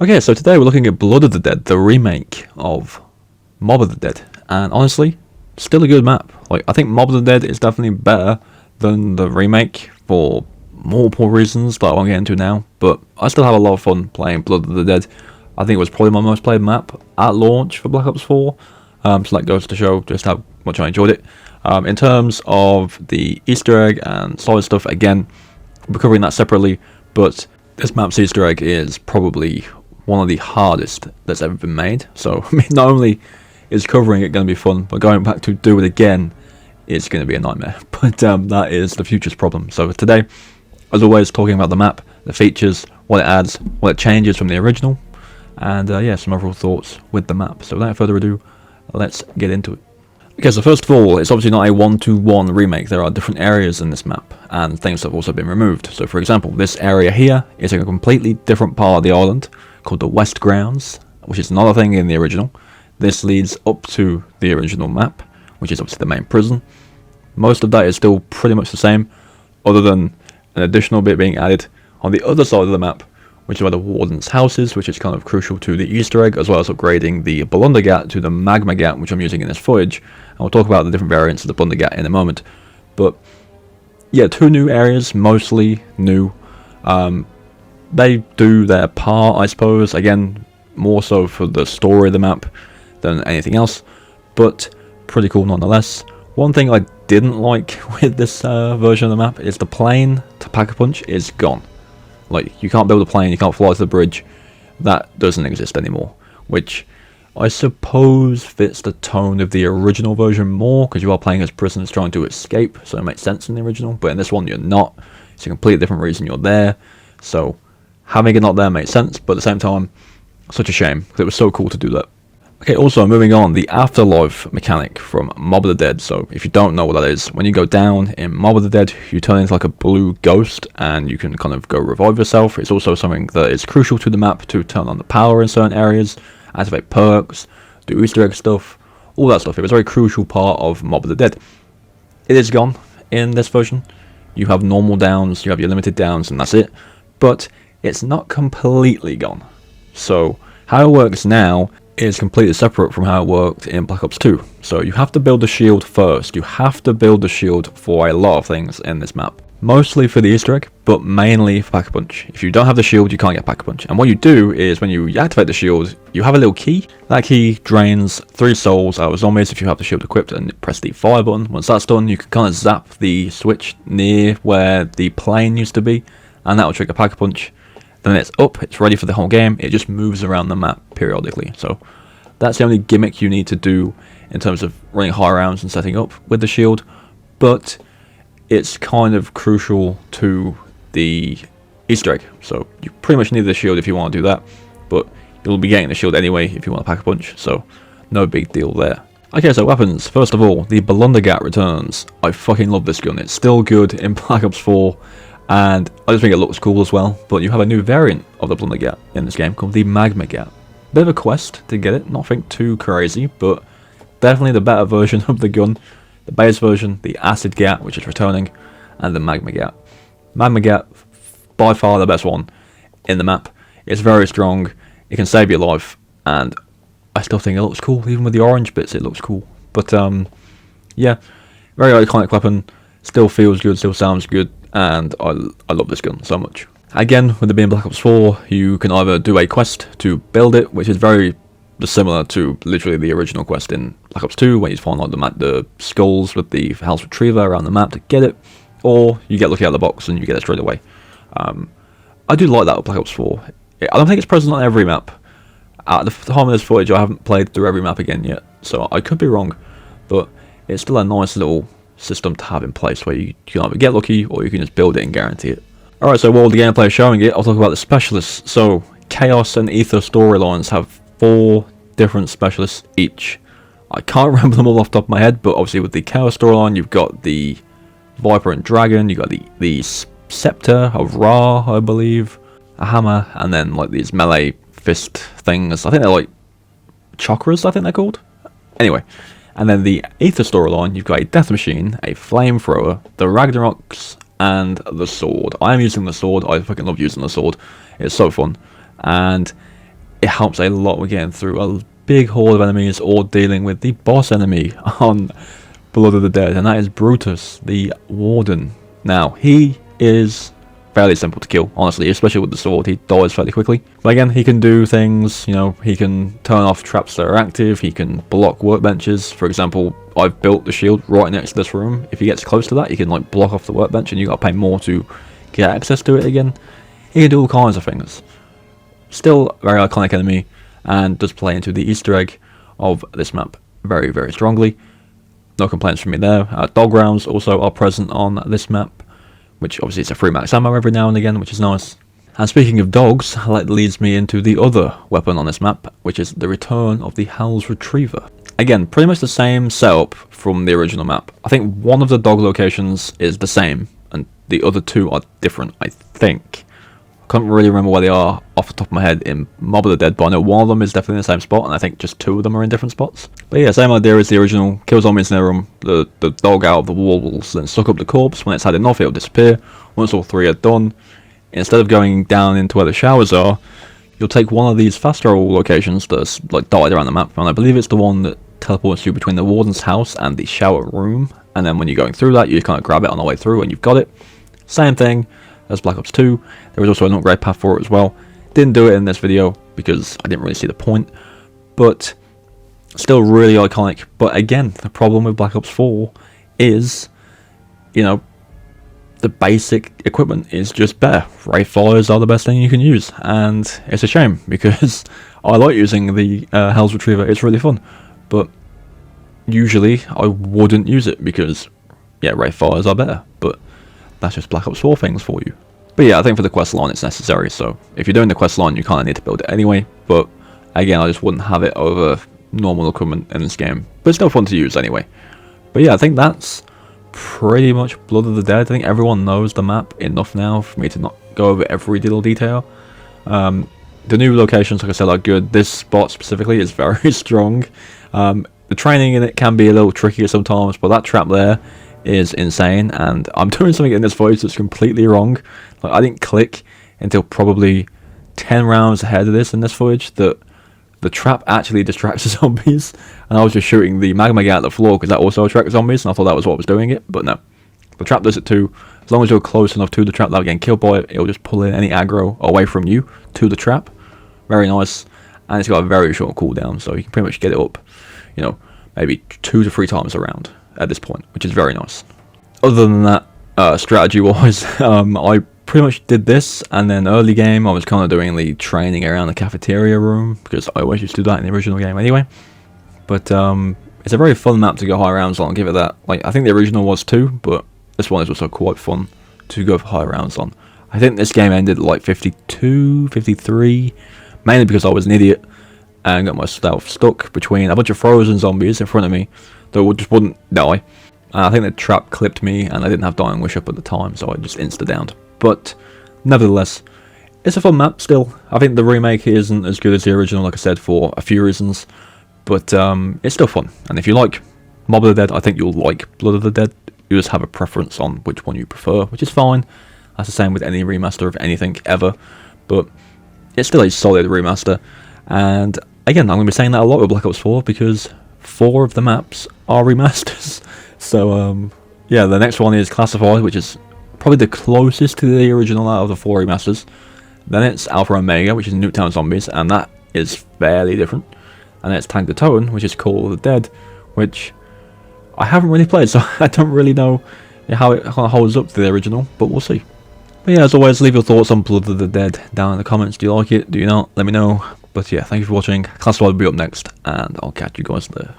Okay, so today we're looking at Blood of the Dead, the remake of Mob of the Dead, and honestly, still a good map. Like, I think Mob of the Dead is definitely better than the remake for multiple reasons that I won't get into now, but I still have a lot of fun playing Blood of the Dead. I think it was probably my most played map at launch for Black Ops 4, so that goes to show just how much I enjoyed it. In terms of the Easter egg and solid stuff, again, we're covering that separately, but this map's Easter egg is probably one of the hardest that's ever been made. So I mean, not only is covering it going to be fun, but going back to do it again is going to be a nightmare. But that is the future's problem. So today, as always, talking about the map, the features, what it adds, what it changes from the original, and yeah, some overall thoughts with the map. So without further ado, let's get into it. Okay, so first of all, it's obviously not a one-to-one remake. There are different areas in this map, and things have also been removed. So for example, this area here is a completely different part of the island, called the West Grounds, which is another thing in the original. This leads up to the original map, which is obviously the main prison. Most of that is still pretty much the same, other than an additional bit being added on the other side of the map, which is where the warden's house is, which is kind of crucial to the Easter egg, as well as upgrading the Blundergat to the Magma Gat, which I'm using in this footage. And we'll talk about the different variants of the Blundergat in a moment. But yeah, two new areas, mostly new. They do their part, I suppose, again, more so for the story of the map than anything else, but pretty cool nonetheless. One thing I didn't like with this version of the map is the plane to Pack-a-Punch is gone. Like, you can't build a plane, you can't fly to the bridge. That doesn't exist anymore, which I suppose fits the tone of the original version more, because you are playing as prisoners trying to escape, so it makes sense in the original, but in this one you're not. It's a completely different reason you're there, so having it not there makes sense, but at the same time, such a shame, because it was so cool to do that. Okay, also moving on, the afterlife mechanic from Mob of the Dead. So if you don't know what that is, when you go down in Mob of the Dead, you turn into like a blue ghost, and you can kind of go revive yourself. It's also something that is crucial to the map to turn on the power in certain areas, activate perks, do Easter egg stuff, all that stuff. It was a very crucial part of Mob of the Dead. It is gone in this version. You have normal downs, you have your limited downs, and that's it. But it's not completely gone. So how it works now is completely separate from how it worked in Black Ops 2. So you have to build a shield first. You have to build a shield for a lot of things in this map. Mostly for the Easter egg, but mainly for Pack-a-Punch. If you don't have the shield, you can't get Pack-a-Punch. And what you do is, when you activate the shield, you have a little key. That key drains 3 souls out of zombies if you have the shield equipped, and press the fire button. Once that's done, you can kind of zap the switch near where the plane used to be, and that will trigger Pack-a-Punch. Then it's up, it's ready for the whole game. It just moves around the map periodically. So that's the only gimmick you need to do in terms of running high rounds and setting up with the shield. But it's kind of crucial to the Easter egg. So you pretty much need the shield if you want to do that. But you'll be getting the shield anyway if you want to pack a punch. So no big deal there. Okay, so weapons. First of all, the Blundergat returns. I fucking love this gun. It's still good in Black Ops 4. And I just think it looks cool as well, but you have a new variant of the Blundergat in this game called the Magma Gat. Bit of a quest to get it, nothing too crazy, but definitely the better version of the gun. The base version, the Acid Gat, which is returning, and the Magma Gat. Magma Gat, by far the best one in the map. It's very strong, it can save your life, and I still think it looks cool, even with the orange bits it looks cool. But yeah, very iconic weapon, still feels good, still sounds good. And I love this gun so much. Again, with it being Black Ops 4, you can either do a quest to build it, which is very similar to literally the original quest in Black Ops 2, where you find like the skulls with the house retriever around the map to get it, or you get lucky out of the box and you get it straight away. I do like that with Black Ops 4. I don't think it's present on every map. At the time of this footage, I haven't played through every map again yet, so I could be wrong, but it's still a nice little system to have in place where you can either get lucky or you can just build it and guarantee it. Alright, so while the gameplay is showing it, I'll talk about the specialists. So Chaos and Ether storylines have 4 different specialists each. I can't remember them all off the top of my head, but obviously with the Chaos storyline you've got the Viper and Dragon, you've got the Scepter of Ra, I believe, a hammer, and then like these melee fist things. I think they're like chakras, I think they're called. Anyway, and then the Aether storyline, you've got a Death Machine, a Flamethrower, the Ragnaroks, and the Sword. I am using the Sword. I fucking love using the Sword. It's so fun. And it helps a lot with getting through a big horde of enemies or dealing with the boss enemy on Blood of the Dead, and that is Brutus, the Warden. Now, he is fairly simple to kill, honestly, especially with the sword. He dies fairly quickly. But again, he can do things, you know, he can turn off traps that are active, he can block workbenches. For example, I've built the shield right next to this room. If he gets close to that, he can like block off the workbench and you gotta pay more to get access to it again. He can do all kinds of things. Still a very iconic enemy, and does play into the Easter egg of this map very, very strongly. No complaints from me there. Dog rounds also are present on this map, which obviously is a free max ammo every now and again, which is nice. And speaking of dogs, that leads me into the other weapon on this map, which is the return of the Hell's Retriever. Again, pretty much the same setup from the original map. I think one of the dog locations is the same, and the other two are different, I think. I can't really remember where they are off the top of my head in Mob of the Dead, but I know one of them is definitely in the same spot, and I think just two of them are in different spots. But yeah, same idea as the original. Kill zombies in their room, the dog out of the walls, then suck up the corpse. When it's had enough, it'll disappear. Once all three are done, instead of going down into where the showers are, you'll take one of these fast travel locations that's like dotted around the map, and I believe it's the one that teleports you between the warden's house and the shower room, and then when you're going through that, you kind of grab it on the way through and you've got it. Same thing as Black Ops 2. There was also an upgrade path for it as well. Didn't do it in this video because I didn't really see the point, but still really iconic. But again, the problem with Black Ops 4 is, you know, the basic equipment is just better. Ray fires are the best thing you can use, and it's a shame because I like using the Hell's Retriever. It's really fun, but usually I wouldn't use it because, yeah, ray fires are better, but that's just Black Ops 4 things for you. But yeah, I think for the quest line it's necessary, so if you're doing the quest line you kind of need to build it anyway, but again, I just wouldn't have it over normal equipment in this game, but it's still fun to use anyway. But yeah, I think that's pretty much Blood of the Dead. I think everyone knows the map enough now for me to not go over every little detail. The new locations, like I said, are good. This spot specifically is very strong. The training in it can be a little trickier sometimes, but that trap there is insane, and I'm doing something in this footage that's completely wrong. Like, I didn't click until probably 10 rounds ahead of this in this footage that the trap actually distracts the zombies, and I was just shooting the magma at the floor because that also attracts zombies, and I thought that was what was doing it, but no. The trap does it too. As long as you're close enough to the trap without getting killed by it, it'll just pull in any aggro away from you to the trap. Very nice, and it's got a very short cooldown, so you can pretty much get it up, you know, maybe 2 to 3 times around at this point, which is very nice. Other than that, strategy wise, I pretty much did this, and then early game I was kind of doing the training around the cafeteria room because I always used to do that in the original game anyway. But it's a very fun map to go high rounds on, I'll give it that. Like, I think the original was too, but this one is also quite fun to go for high rounds on. I think this game ended at like 52, 53, mainly because I was an idiot and got myself stuck between a bunch of frozen zombies in front of me that just wouldn't die. I think the trap clipped me and I didn't have Dying Wish up at the time, so I just insta-downed. But nevertheless, it's a fun map still. I think the remake isn't as good as the original, like I said, for a few reasons, but it's still fun. And if you like Mob of the Dead, I think you'll like Blood of the Dead. You just have a preference on which one you prefer, which is fine. That's the same with any remaster of anything ever, but it's still a solid remaster. And again, I'm going to be saying that a lot with Black Ops 4 because 4 of the maps are remasters. So yeah, the next one is Classified, which is probably the closest to the original out of the 4 remasters. Then it's Alpha Omega, which is Nuketown Zombies, and that is fairly different. And then it's Tank the Totem, which is Call of the Dead, which I haven't really played, so I don't really know how it kind of holds up to the original, but we'll see. But yeah, as always, leave your thoughts on Blood of the Dead down in the comments. Do you like it? Do you not? Let me know. But yeah, thank you for watching. Classified will be up next, and I'll catch you guys there.